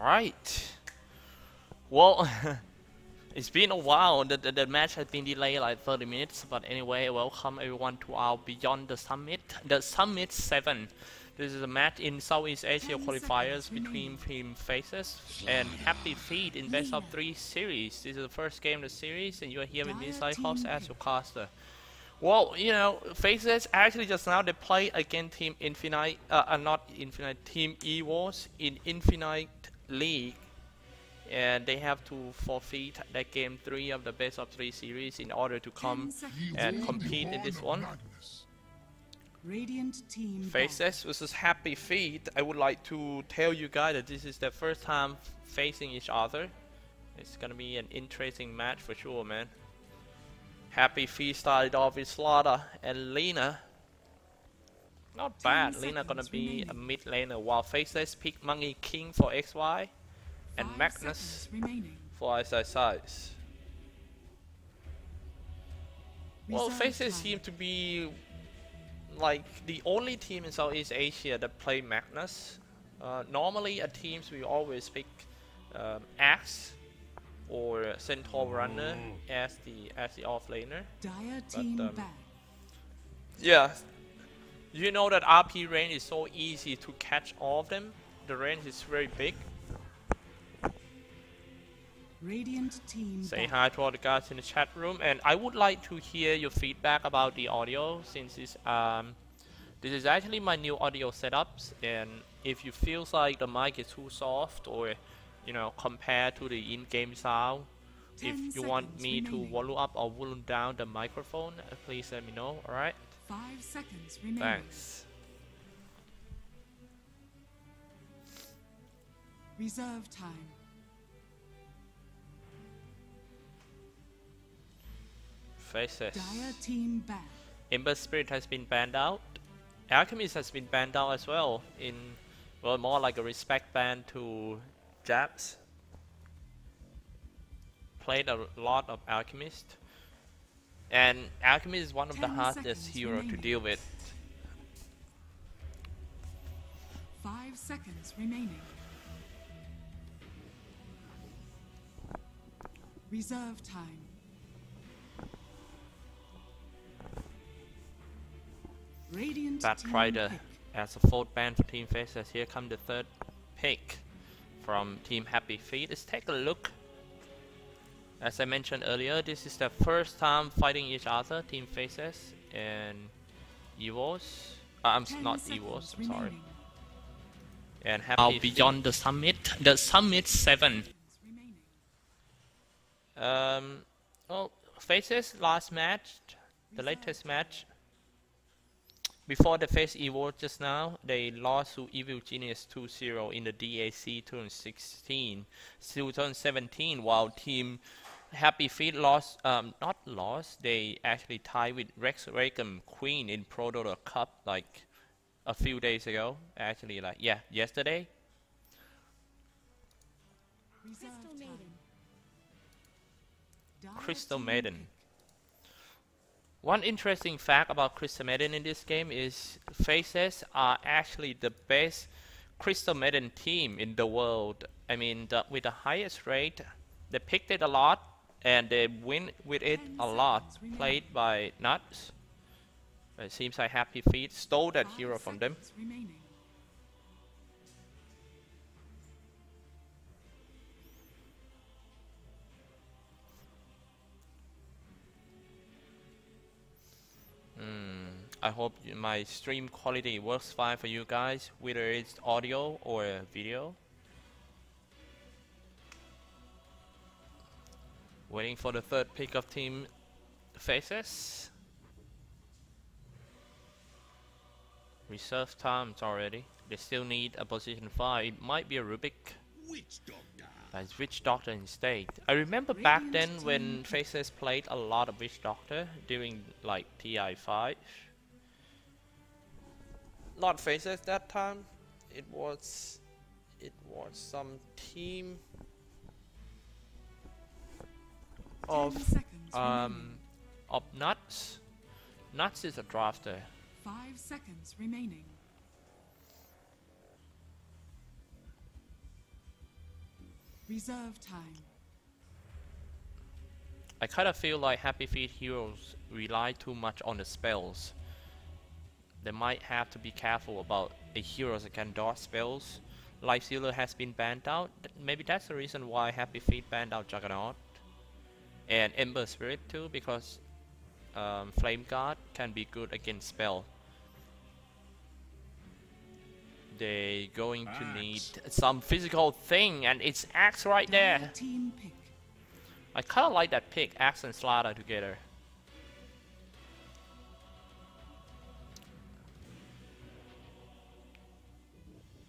Alright. Well, it's been a while. The match has been delayed like 30 minutes. But anyway, welcome everyone to our Beyond the Summit. The Summit 7. This is a match in Southeast Asia qualifiers between Team Faceless and HappyFeet in Best of 3 series. This is the first game of the series, and you are here with me, Cyclops, as your caster. Well, you know, Faceless actually just now they played against Team Infinite, not Infinite, Team Evos in Infinite League. And they have to forfeit that game 3 of the best of 3 series in order to come and compete in this one. Radiant team Faceless versus HappyFeet. I would like to tell you guys that this is their first time facing each other. It's gonna be an interesting match for sure, man. HappyFeet started off with Slaughter and Lena. Not bad. Lena gonna be a mid laner, while Faceless picked Monkey King for XY and Magnus for SSIs. Well, Faceless seem to be like the only team in Southeast Asia that play Magnus. Normally at teams we always pick Axe or Centaur Runner as the off laner. But yeah, you know that RP range is so easy to catch all of them. The range is very big. Radiant team Say hi to all the guys in the chat room, and I would like to hear your feedback about the audio, since this is actually my new audio setups, and if you feel like the mic is too soft, or you know, compared to the in-game sound, if you want me to volume up or volume down the microphone, please let me know. All right. 5 seconds remaining. Thanks. Reserve time. Faces. Dire team back. Ember Spirit has been banned out. Alchemist has been banned out as well, in, well, more like a respect ban to Japs. Played a lot of Alchemist, and Alchemist is one of the hardest hero to deal with. 5 seconds remaining. Reserve time. Radiant Batrider as a 4th ban for Team Faceless. Here comes the 3rd pick from Team HappyFeet. Let's take a look. As I mentioned earlier, this is the first time fighting each other, Team Faceless and Evos. I'm not Evos, I'm sorry. And HappyFeet. Beyond the Summit 7. Well, Faceless last match, the latest match. Before the Face Evo just now, they lost to Evil Genius 2-0 in the DAC 2017, while Team HappyFeet lost, not lost, they actually tied with Rex Rackham Queen in Pro Dota Cup like a few days ago. Actually, like, yeah, yesterday. Crystal Maiden. One interesting fact about Crystal Maiden in this game is Faces are actually the best Crystal Maiden team in the world. I mean, with the highest rate, they picked it a lot and they win with it a lot. Played by Nuts. It seems like HappyFeet stole that hero from them. I hope my stream quality works fine for you guys, whether it's audio or video. Waiting for the 3rd pick of Team Faces. Reserve times already. They still need a position 5. It might be a Rubik. It's Witch Doctor instead. I remember back then when Faces played a lot of Witch Doctor during like TI5. Not Faces that time. It was some team of Nuts. Nuts is a drafter. 5 seconds remaining. Reserve time. I kind of feel like HappyFeet heroes rely too much on the spells. They might have to be careful about a hero that can dodge spells. Life Stealer has been banned out. Maybe that's the reason why HappyFeet banned out Juggernaut. And Ember Spirit too, because Flame Guard can be good against spell. They going to need some physical thing, and it's Axe right there. Team pick. I kinda like that pick, Axe and Slaughter together.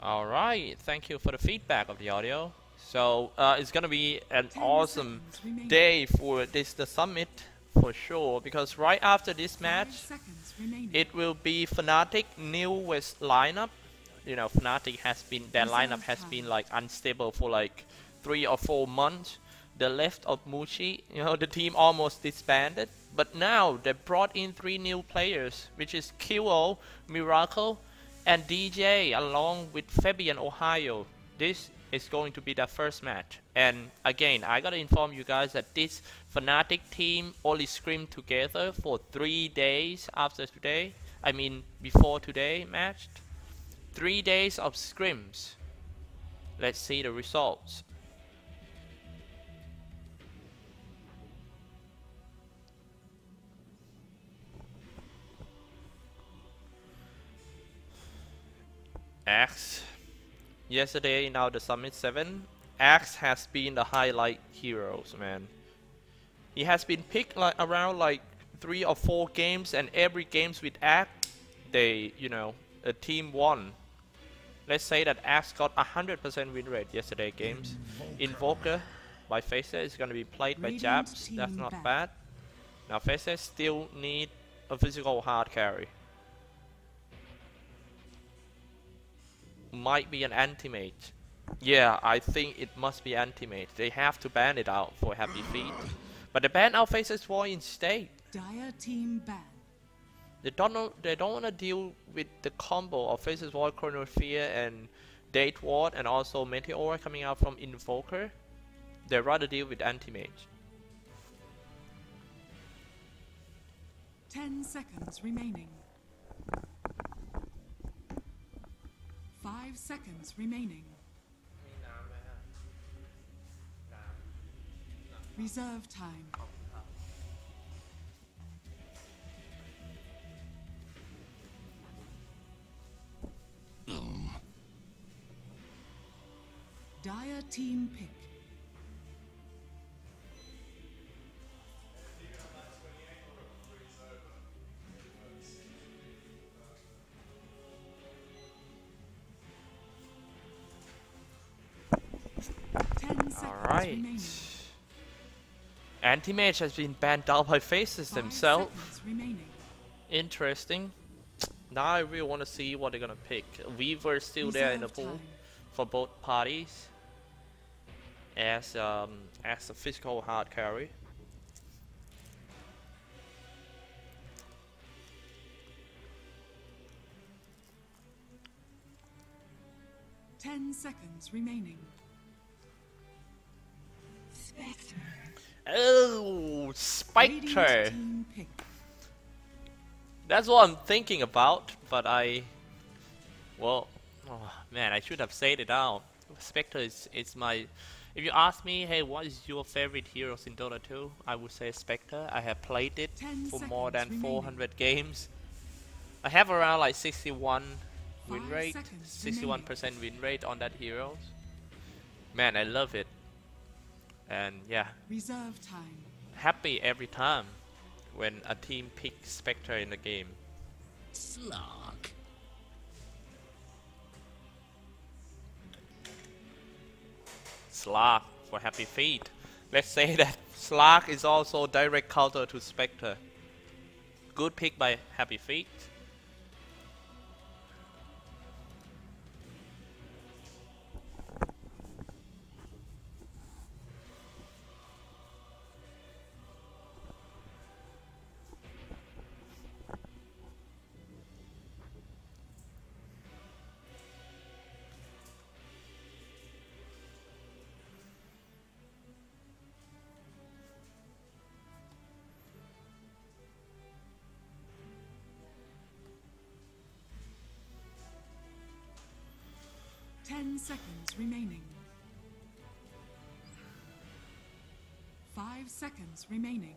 Alright, thank you for the feedback of the audio. So it's gonna be an awesome day for the summit for sure, because right after this match it will be Fnatic newest lineup. You know, Fnatic has been, their lineup has been like unstable for like 3 or 4 months. The left of Mushi, you know, the team almost disbanded, but now they brought in 3 new players, which is QO, Miracle, and DJ, along with Fabian Ohio. This is going to be their first match. And again, I gotta inform you guys that this Fnatic team only scrimmed together for 3 days after today. I mean, before today matched. 3 days of scrims. Let's see the results. Axe. Yesterday, now the Summit 7. Axe has been the highlight heroes, man. He has been picked like around like 3 or 4 games, and every games with Axe, they, you know, a team won. Let's say that Axe got 100% win rate yesterday games. Invoker by Faceless is gonna be played by Japs. That's not bad. Now Faceless still need a physical hard carry. Might be an anti-mage. Yeah, I think it must be anti-mage. They have to ban it out for HappyFeet. But they ban out Faceless Void instead. Dire team ban. They don't want to deal with the combo of Faceless Void, Chronosphere, and Date Ward, and also Meteor coming out from Invoker. They rather deal with anti-mage. 10 seconds remaining. 5 seconds remaining. Reserve time. Dire team pick. Alright. Anti-mage has been banned out by Faces themselves. Interesting. Now I really want to see what they're gonna pick. Weaver's still there in the pool for both parties as a physical hard carry. Ten seconds remaining. Oh, Spectre. That's what I'm thinking about, but well, oh, man, I should have said it out. Spectre is my. If you ask me, hey, what is your favorite heroes in Dota 2? I would say Spectre. I have played it for more than 400 games. I have around like 61 win rate, 61% win rate on that hero. Man, I love it. And yeah, reserve time. Happy every time when a team picks Spectre in the game. Slog. Slog for HappyFeet. Let's say that Slog is also direct counter to Spectre. Good pick by HappyFeet. 10 seconds remaining. 5 seconds remaining.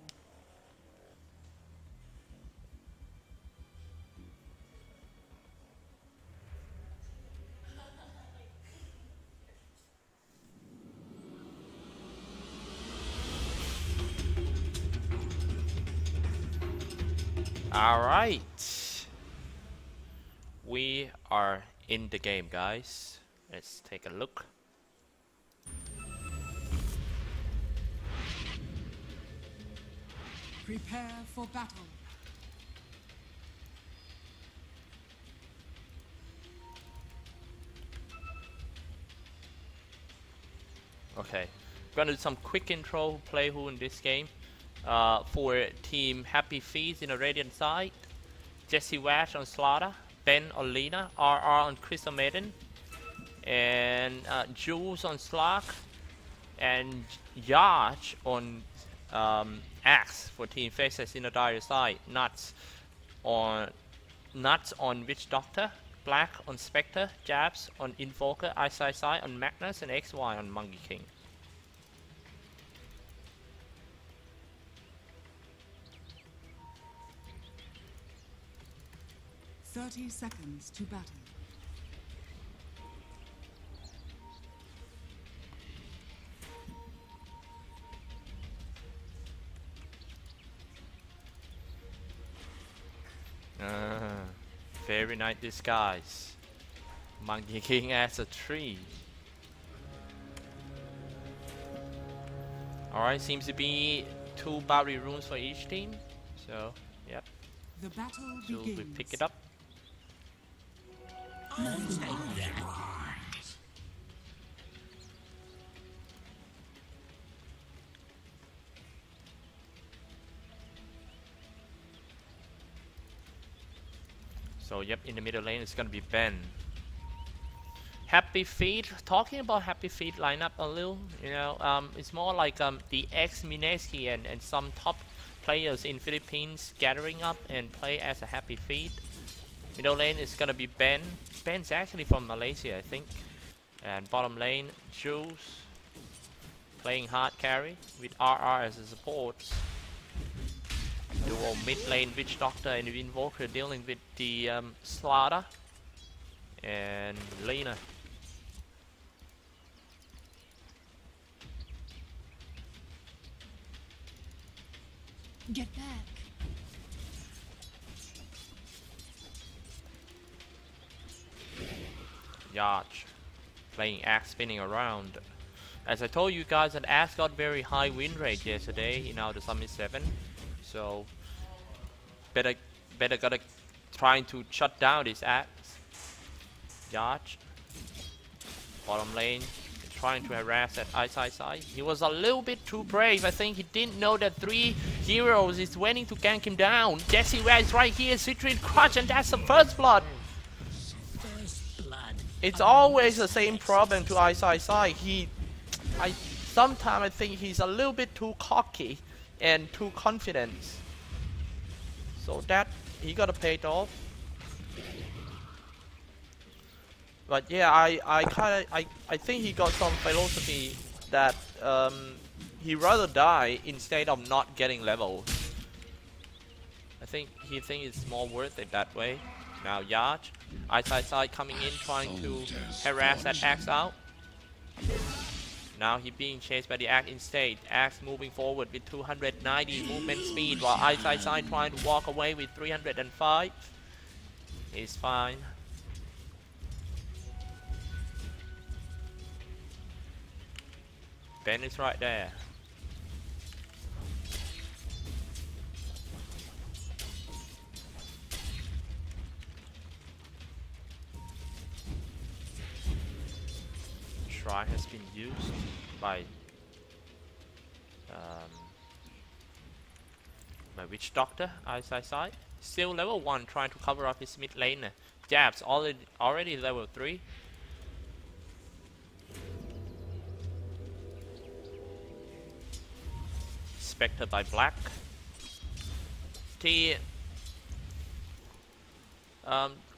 Alright. We are in the game, guys. Let's take a look. Prepare for battle. Okay, gonna do some quick intro who play who in this game. For team HappyFeet in the Radiant side, Jesse Wash on Slaughter, Ben on Lina, RR on Crystal Maiden, and Jules on Slark, and Yarch on Axe for team Faceless in the Dire side. Nuts on Witch Doctor, Black on Spectre, Jabs on Invoker, Eyesight on Magnus, and XY on Monkey King. Thirty seconds to battle. Very nice disguise. Monkey King as a tree. Alright, seems to be 2 boundary runes for each team. So, yep. The battle So begins. we pick it up. I'll take that. So yep, in the middle lane it's gonna be Ben. HappyFeet, talking about HappyFeet lineup a little, you know, it's more like the ex-Mineski and some top players in Philippines gathering up and play as a HappyFeet. Middle lane is gonna be Ben. Ben's actually from Malaysia, I think. And bottom lane, Jules playing hard carry with RR as a support. Dual mid lane Witch Doctor and Invoker dealing with the Slaughter and Lina. Get back. Yacht playing Axe spinning around. As I told you guys, that Axe got very high win rate yesterday in our Summit 7. So better gotta trying to shut down this Axe. Yacht bottom lane trying to harass that Eyesight side. He was a little bit too brave. I think he didn't know that 3 heroes is waiting to gank him down. Jesse West right here, Citrine Crush, and that's the first blood. First blood. It's always the same problem to Eyesight side. Sometimes I think he's a little bit too cocky and too confident. So that he gotta pay it off. But yeah, I think he got some philosophy that he rather die instead of not getting level. I think he thinks it's more worth it that way. Now Yarch, Eyesight side coming in trying to harass that Axe out. Now he being chased by the Axe instead. Axe moving forward with 290 movement speed while Eyesight side trying to walk away with 305. He's fine. Ben is right there. Try has been used by Witch Doctor, Eyesight side. Still level 1 trying to cover up his mid lane. Jabs already level 3. Spectre by Black.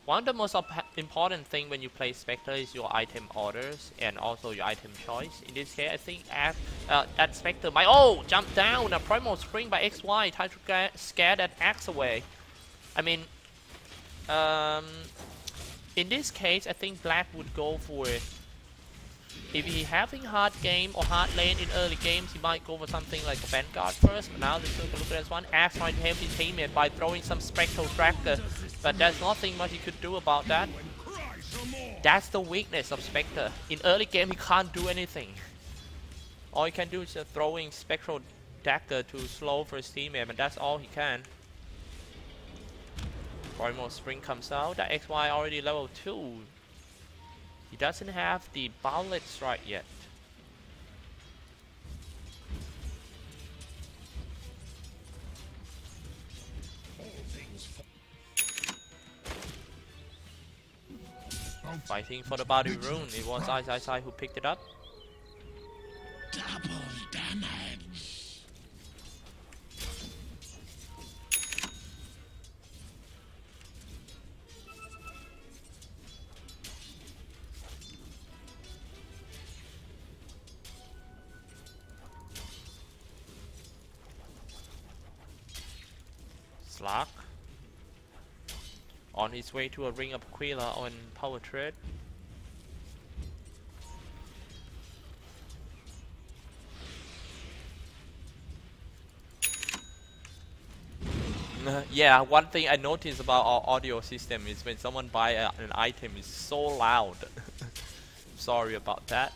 One of the most important thing when you play Spectre is your item orders and also your item choice. In this case, I think that Spectre might jump down a Primal Spring by XY, try to scare that axe away. I mean, in this case, I think Black would go for it. If he having hard game or hard lane in early games, he might go for something like a Vanguard first. But now let's take a look at this one. Axe trying to help his teammate by throwing some Spectral Tracker. But there's nothing much he could do about that. That's the weakness of Spectre. In early game, he can't do anything. All he can do is throwing Spectral Dagger to slow for his teammate, and that's all he can. Primal Spring comes out. That XY already level 2. He doesn't have the Bullet Strike yet. Fighting for the body rune. It was Ice who picked it up. Double damage. Slark on his way to a Ring of Aquila on Power Trade. Yeah, one thing I noticed about our audio system is when someone buy an item, it's so loud. Sorry about that.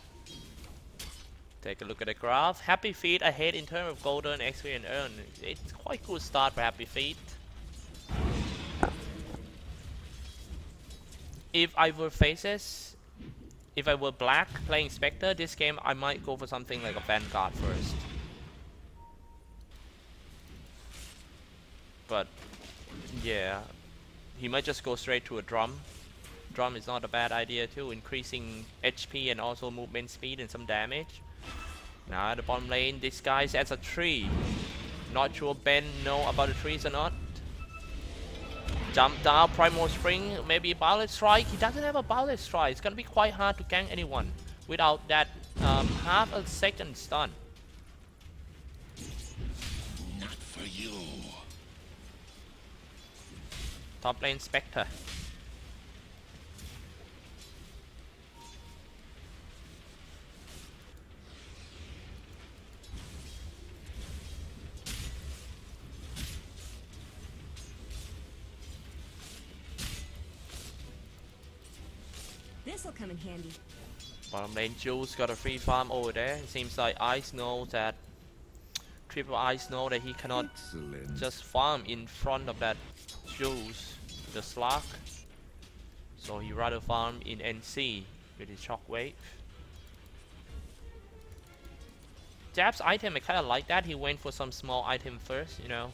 Take a look at the graph. HappyFeet ahead in terms of golden, XP and earn. It's quite good start for HappyFeet. If I were Faceless, if I were Black playing Spectre, this game I might go for something like a Vanguard first. But yeah, he might just go straight to a drum. Drum is not a bad idea too, increasing HP and also movement speed and some damage. Now at the bottom lane, this guy has a tree. Not sure Ben know about the trees or not. Jump down, Primal Spring, maybe Bullet Strike. He doesn't have a Bullet Strike. It's gonna be quite hard to gank anyone without that half a second stun. Not for you. Top lane Spectre. This'll come in handy. Bottom lane Jules got a free farm over there. It seems like Ice knows that Triple Ice know that he cannot just farm in front of that Jules, the Slark. So he rather farm in NC with his Shockwave. Jab's item, I kinda like that. He went for some small item first, you know.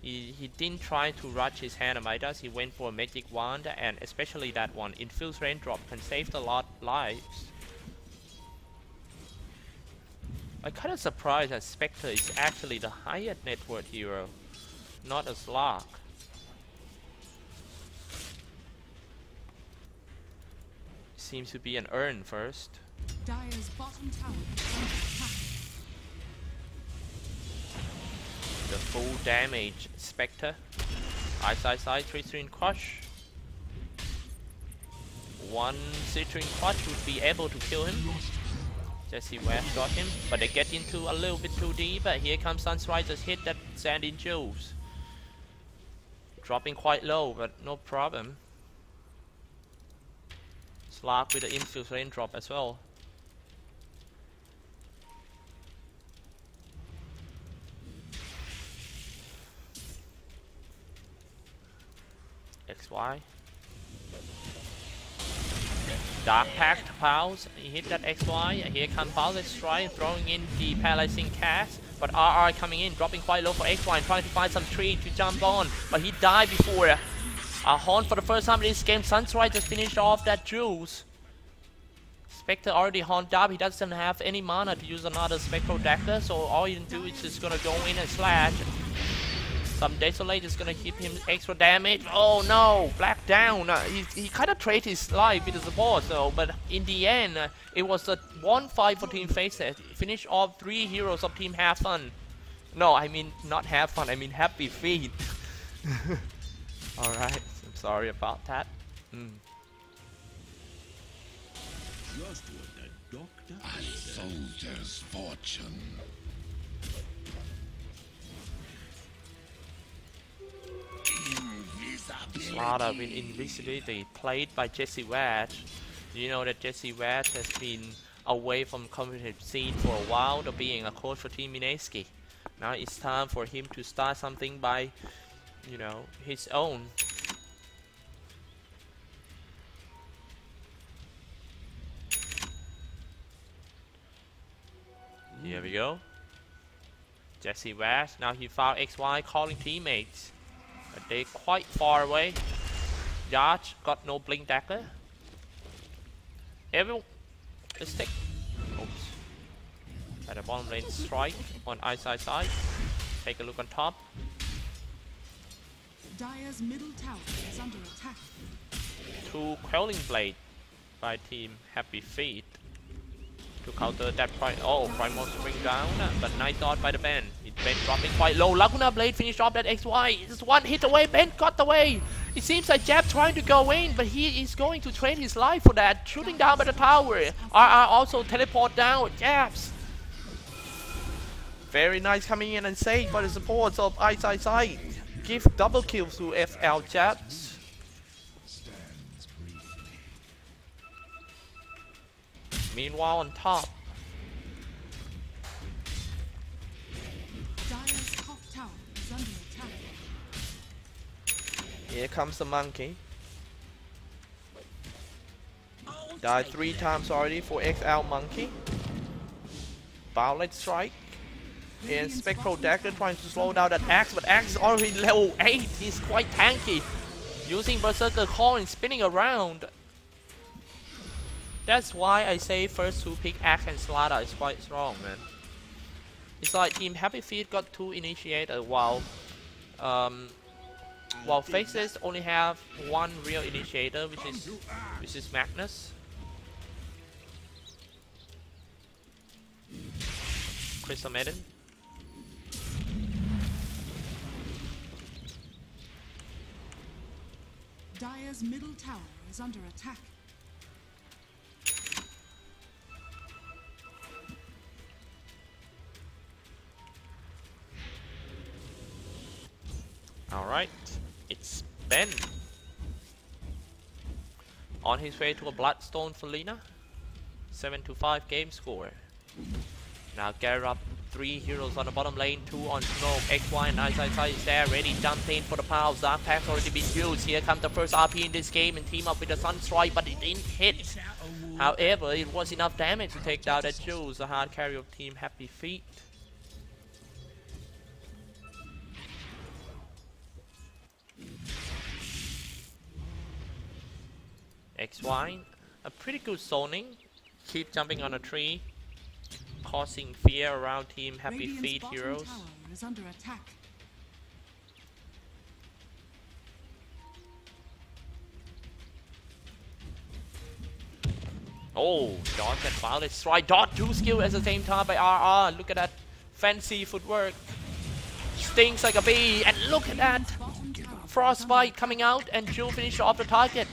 He didn't try to rush his hand Midas. He went for a magic wand, and especially that one, Infuse Raindrop, can save a lot lives. I'm kind of surprised that Spectre is actually the highest net worth hero, not a Slark. Seems to be an Urn first. Dire's bottom tower is under attack. The full damage Spectre. Ice, 3-string Crush. One Citrine Crush would be able to kill him. Jesse West got him, but they get into a little bit too deep. But here comes Sunrise, just hit that Sandy Jules. Dropping quite low, but no problem. Slark with the Infuse Raindrop as well. XY. Dark Pact Pals, he hit that XY, here comes Bullet Strike, throwing in the Paralyzing Cast, but RR coming in, dropping quite low for XY, trying to find some tree to jump on, but he died before a Horn for the first time in this game. Sunstrike just finished off that Jules. Spectre already horned up, he doesn't have any mana to use another Spectral Dagger, so all you can do is just gonna go in and slash. Some Desolate is gonna hit him extra damage. Oh no, Black down. He kind of traded his life with the support, so but in the end, it was a 1-5 for Team Faceless. Finish off 3 heroes of Team Have Fun. No, I mean not Have Fun. I mean HappyFeet. All right, I'm sorry about that. Just what the doctor. A soldier's fortune. Slaughter with invisibility, played by Jesse Wash. You know that Jesse Wash has been away from competitive scene for a while, to being a coach for Team Mineski. Now it's time for him to start something by, you know, his own. Here we go. Jesse Wash. Now he found XY calling teammates. But they're quite far away. Yarch got no blink dagger. Everyone, let's take. Oops. At the bottom lane, strike on side. Take a look on top. Dire's middle tower is under attack. 2 Quelling Blade by Team HappyFeet to counter that Primal Spring down, but nice dodge by the Ben. Ben dropping quite low. Laguna Blade finished off that XY. Just one hit away. Ben got away. It seems like Jab trying to go in, but he is going to trade his life for that. Shooting down by the tower. RR also teleport down. Jabs. Very nice coming in and save for the supports of side. Give double kills to FL Jabs. Meanwhile on top. Dire's top tower is under attack. Here comes the monkey. Died 3 times already for XL Monkey. Violet Strike. And Spectral Dagger trying to slow down that Axe, but Axe is already level 8. He's quite tanky. Using Berserker Call and spinning around. That's why I say first 2 pick Axe and Slaughter is quite strong, man. It's like Team HappyFeet got 2 initiator while Faceless only have 1 real initiator, which is Magnus. Chrysomedan. Dire's middle tower is under attack. Alright, it's Ben. On his way to a Bloodstone for Lina. 7-5 game score. Now gather up 3 heroes on the bottom lane, 2 on Snow. XY and side is there, ready, jumped in for the power. Dark Pack's already been used. Here comes the first RP in this game and team up with the Sunstrike, but it didn't hit. However, it was enough damage to take down that Jules, the hard carry of Team HappyFeet. XY, a pretty good zoning. Keep jumping on a tree, causing fear around Team HappyFeet heroes. Tower is under attack. Oh, dodge and Violet Strike. Dodge 2 skill at the same time by RR. Look at that fancy footwork. Stings like a bee. And look at that Frostbite coming out and Jill finish off the target.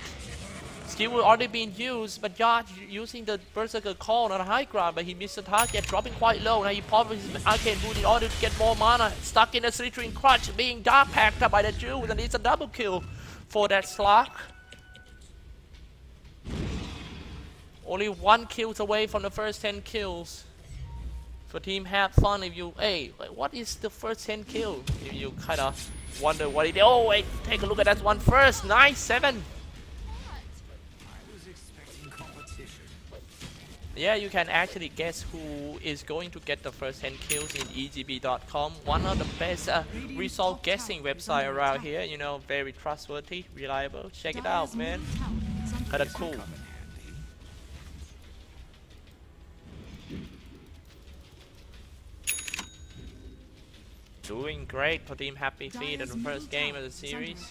Skill will already been used, but Yard using the Berserker Call on a high ground, but he missed the target, dropping quite low. Now he popped his Arcane Boot in order to get more mana. Stuck in a Slithering Crutch, being Dark Packed by the Jews, and it's a double kill for that Slug. Only 1 kill away from the first 10 kills. For Team Have Fun, if you, hey, what is the first 10 kill? If you kind of wonder what it is. Oh wait, take a look at that one first. Nice, 7. Yeah, you can actually guess who is going to get the first 10 kills in EGB.com. One of the best result guessing website around here. You know, very trustworthy, reliable. Check it out, man. Kinda cool. Doing great for Team HappyFeet in the first game of the series.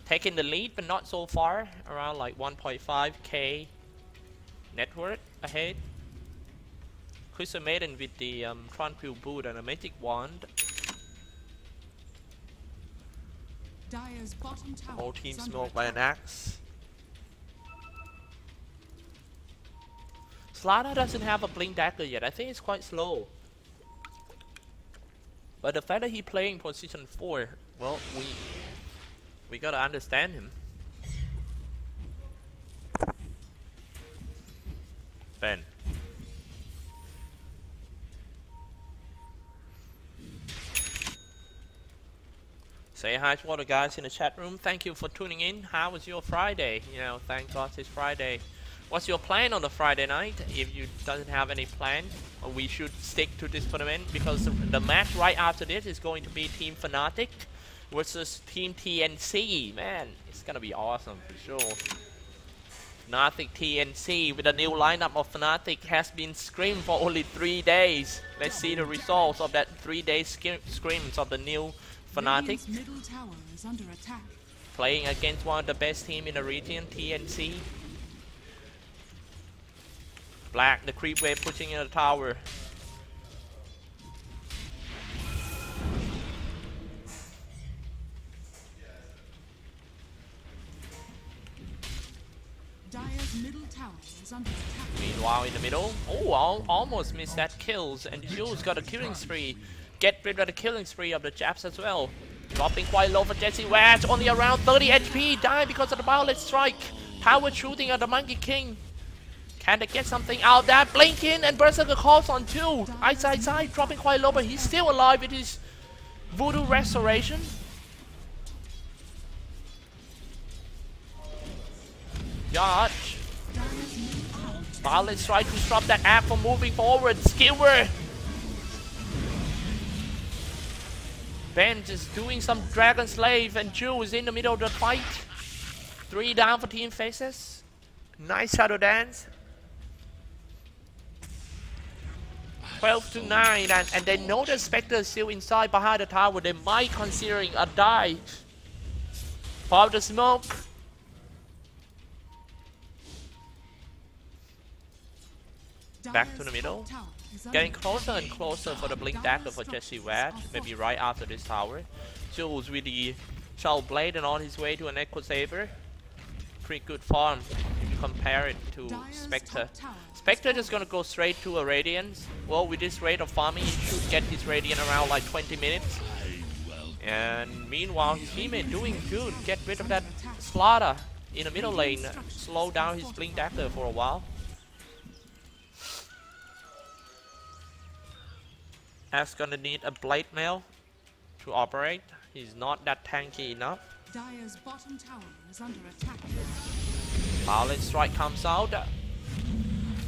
Taking the lead, but not so far. Around like 1.5k net worth ahead. Crystal Maiden with the Tranquil Boot and a Magic Wand. Dire's bottom tower Whole team is under smoked by an attack. axe. Slaughter doesn't have a blink dagger yet. I think it's quite slow. But the fact that he playing position 4, well, we gotta understand him. Ben. Say hi to all the guys in the chat room. Thank you for tuning in. How was your Friday? You know, thank God it's Friday. What's your plan on the Friday night? If you doesn't have any plan, we should stick to this tournament because the match right after this is going to be Team Fnatic versus Team TNC. Man, it's gonna be awesome for sure. Fnatic TNC with a new lineup of Fnatic has been scrimmed for only 3 days. Let's see the results of that 3-day scrims of the new Fnatic. Radiant's middle tower is under attack. Playing against one of the best team in the region, TNC. Black, the creep wave pushing in the tower. Dire's middle tower is under attack. Meanwhile, in the middle, oh, almost missed that kills, and Jules got a killing spree. Get rid of the killing spree of the Japs as well. Dropping quite low for Jesse Wedge, only around 30 HP, die because of the Violet Strike. Power shooting at the Monkey King. Can they get something out of that? Blinking and Berserker calls on 2. Side, dropping quite low, but he's still alive with his Voodoo Restoration. Yacht. Violet Strike to stop that app from moving forward. Skewer. Ben just doing some Dragon Slave and Jules in the middle of the fight. 3 down for Team Faceless. Nice shadow dance. 12-9 and they know the Spectre is still inside behind the tower. They might considering a dive. Pop the smoke. Back to the middle. Getting closer and closer for the Blink Dagger for Jesse Wedge. Maybe right after this tower. Jules with the Shell Blade and on his way to an Echo Saber. Pretty good farm if you compare it to Spectre. Spectre just gonna go straight to a Radiance. Well, with this rate of farming, he should get his Radiant around like 20 minutes. And meanwhile, his teammate doing good. Get rid of that Slaughter in the middle lane. Slow down his Blink Dagger for a while. Ash gonna need a Blade Mail to operate. He's not that tanky enough. Dire's bottom tower is under attack. Violet Strike comes out.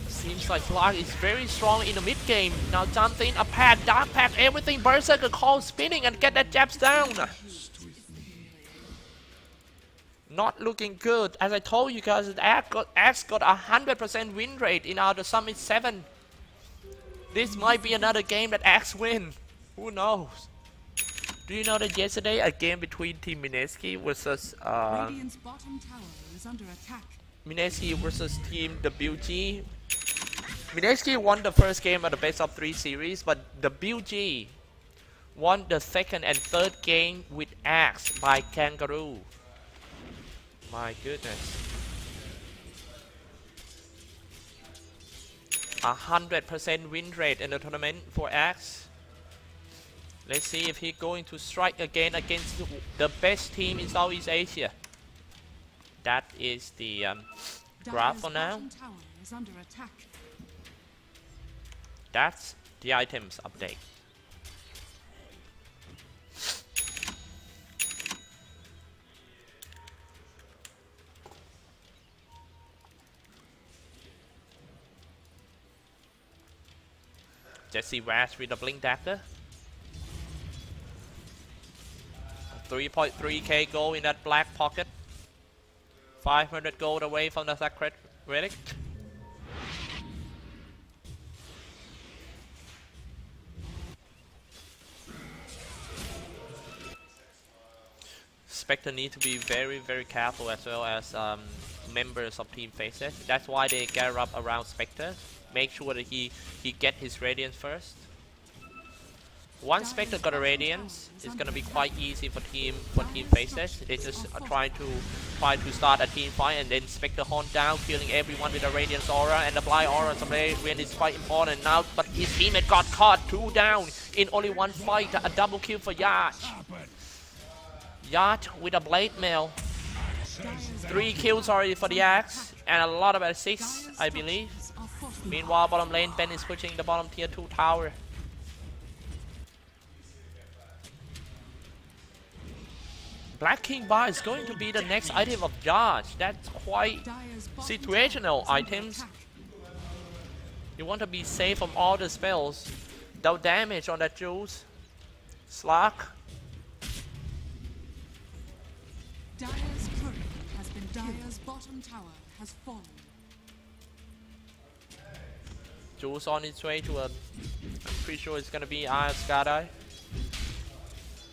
Seems like Clark is very strong in the mid game. Now jumps in a pack, dark pack, everything. Berserker call spinning and get that Japs down. Not looking good. As I told you guys, Axe got 100% win rate in our Summit 7. This might be another game that Axe win. Who knows? Do you know that yesterday a game between Team Mineski versus Radiant's bottom tower is under attack. Mineski versus Team WG. Mineski won the first game of the best of 3 series, but the WG won the second and third game with Axe by Kangaroo. My goodness. 100% win rate in the tournament for Axe. Let's see if he's going to strike again against the best team in Southeast Asia. That is the graph for now. Is under attack. That's the items update. Jesse Rash with the Blink Dagger. 3.3k gold in that black pocket. 500 gold away from the Sacred Relic. Spectre need to be very careful as well as members of Team Faces. That's why they gather up around Spectre. Make sure that he get his Radiance first. Once Spectre got a Radiance, it's gonna be quite easy for Team Faces. They just try to start a team fight, and then Spectre hunt down, killing everyone with a Radiance aura, and apply aura on Radiant is quite important now. But his teammate got caught, 2 down in only 1 fight. A double kill for Yacht. Yacht with a blade mail. 3 kills already for the Axe, and a lot of assists, I believe. Meanwhile, bottom lane, Ben is pushing the bottom tier 2 tower. Black King Bar is going to be the next item of Judge. That's quite situational items. You want to be safe from all the spells. No damage on that Juice. Slack. Dire's courier has been Dire's bottom tower has fallen. Juice on its way to a... I'm pretty sure it's gonna be Iron Skydie.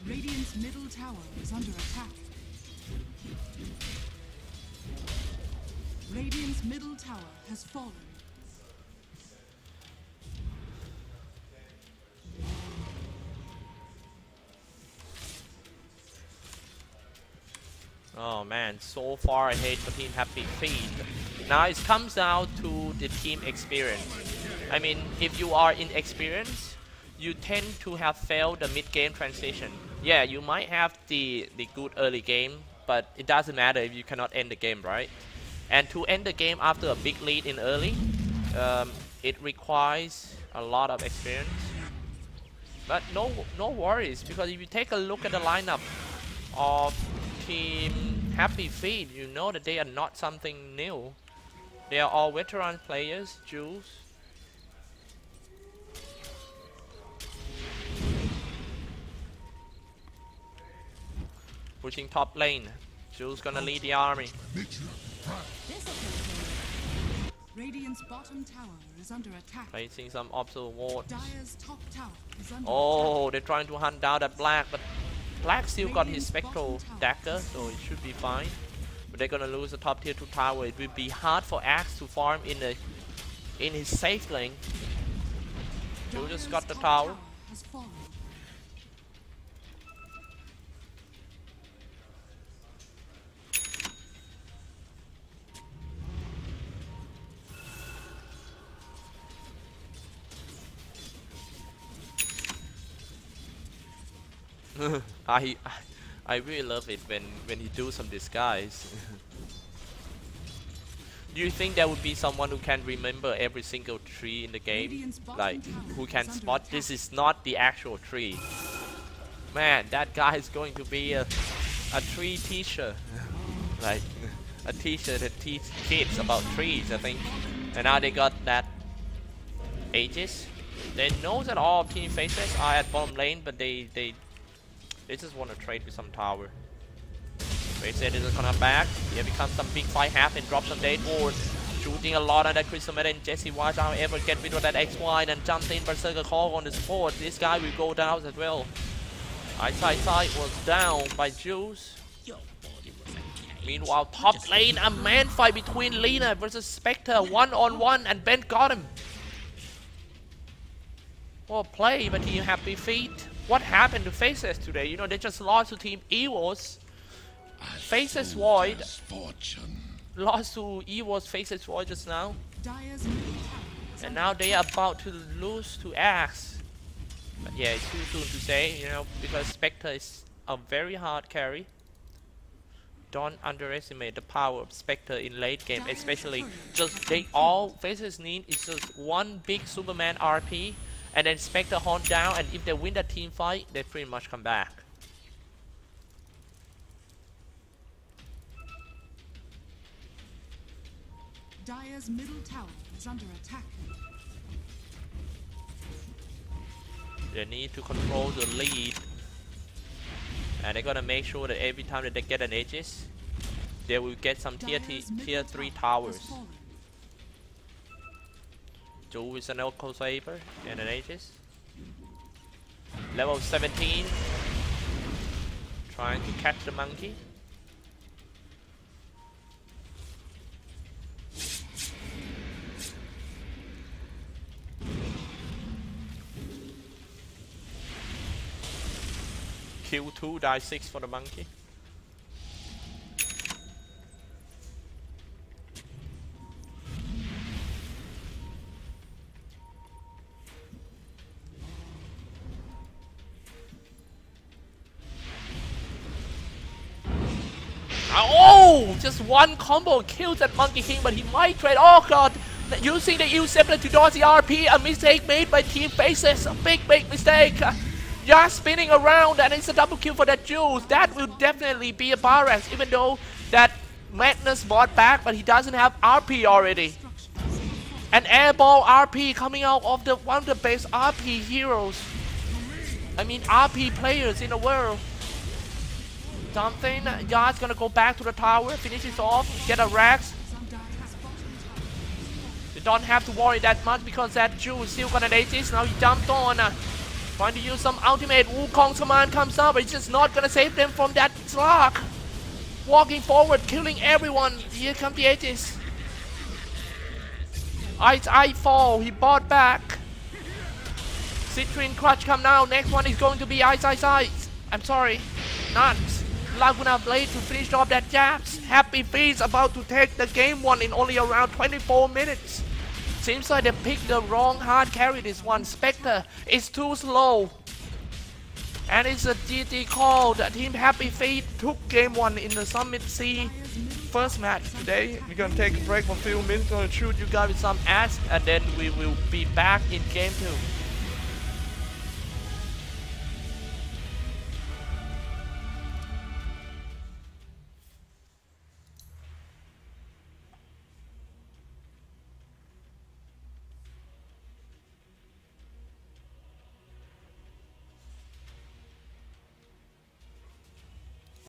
Radiant's middle tower is under attack. Radiant's middle tower has fallen. Oh man, so far ahead for Team HappyFeet. Now it comes down to the team experience. I mean, if you are inexperienced, you tend to have failed the mid-game transition. Yeah, you might have the good early game, but it doesn't matter if you cannot end the game, right? And to end the game after a big lead in early, it requires a lot of experience. But no worries, because if you take a look at the lineup of Team HappyFeet, you know that they are not something new. They are all veteran players. Jules. Pushing top lane. Jules gonna lead the army. Radiant's bottom tower is under attack. Placing some obstacle wards. Dire's top tower is under Oh, attack. they're trying to hunt down that Black, but Black still got his Spectral Dagger, so it should be fine. But they're gonna lose the top tier 2 tower. It will be hard for Axe to farm in his safe lane. Jules just got the tower. Has fallen. I really love it when he do some disguise. Do you think there would be someone who can remember every single tree in the game? Like, who can spot this is not the actual tree? Man, that guy is going to be a tree teacher. Like, a teacher that teach kids about trees, I think. And now they got that Aegis. They know that all Team Faces are at bottom lane, but they just want to trade with some tower. They said it's gonna back. Here becomes some big fight happen. Drop some Date Ward. Shooting a lot on that Crystal Meta, and Jesse Watch however get rid of that XY and jumps in Berserker Call on the support. This guy will go down as well. Eyesight was down by Juice. Meanwhile, top lane, a man fight between Lina versus Spectre. 1-on-1, and Ben got him. Well play by Team HappyFeet. What happened to Faceless today? You know, they just lost to Team Evil's. Faceless Void lost to Evil's Faceless Void just now. Dire's middle tower is And under now they are about to lose to Axe. But yeah, it's too soon to say, you know, because Spectre is a very hard carry. Don't underestimate the power of Spectre in late game, especially just they all Faceless need is just one big Superman RP. And then Spectre hunt down, and if they win that team fight, they pretty much come back. Dire's middle tower is under attack. They need to control the lead. And they're gonna make sure that every time that they get an Aegis, they will get some tier 3 towers. Joe with an Echo Saber and an Aegis. Level 17. Trying to catch the monkey. Kill 2, die 6 for the monkey. Oh! Just one combo kills that Monkey King, but he might trade. Oh god! Using the U7 to dodge the RP, a mistake made by Team Faceless. A big mistake. Just spinning around, and it's a double kill for that Jules. That will definitely be a Barax, even though that Madness bought back, but he doesn't have RP already. An airball RP coming out of the one of the best RP heroes. I mean RP players in the world. Something. Yard's gonna go back to the tower, finish it off, get a Rax. You don't have to worry that much because that Jules still gonna Aegis. Now he jumped on. Trying to use some ultimate. Wukong's command comes up, but it's just not gonna save them from that slug. Walking forward, killing everyone. Here comes the Aegis. I fall. He bought back. Citrine Clutch come now. Next one is going to be Ice. I'm sorry. Not Laguna Blade to finish off that Japs. HappyFeet's about to take the game one in only around 24 minutes. Seems like they picked the wrong hard carry this one. Spectre is too slow. And it's a GT call. The team HappyFeet took game one in the Summit C first match today. We're gonna take a break for a few minutes. Gonna shoot you guys with some ads, and then we will be back in game 2.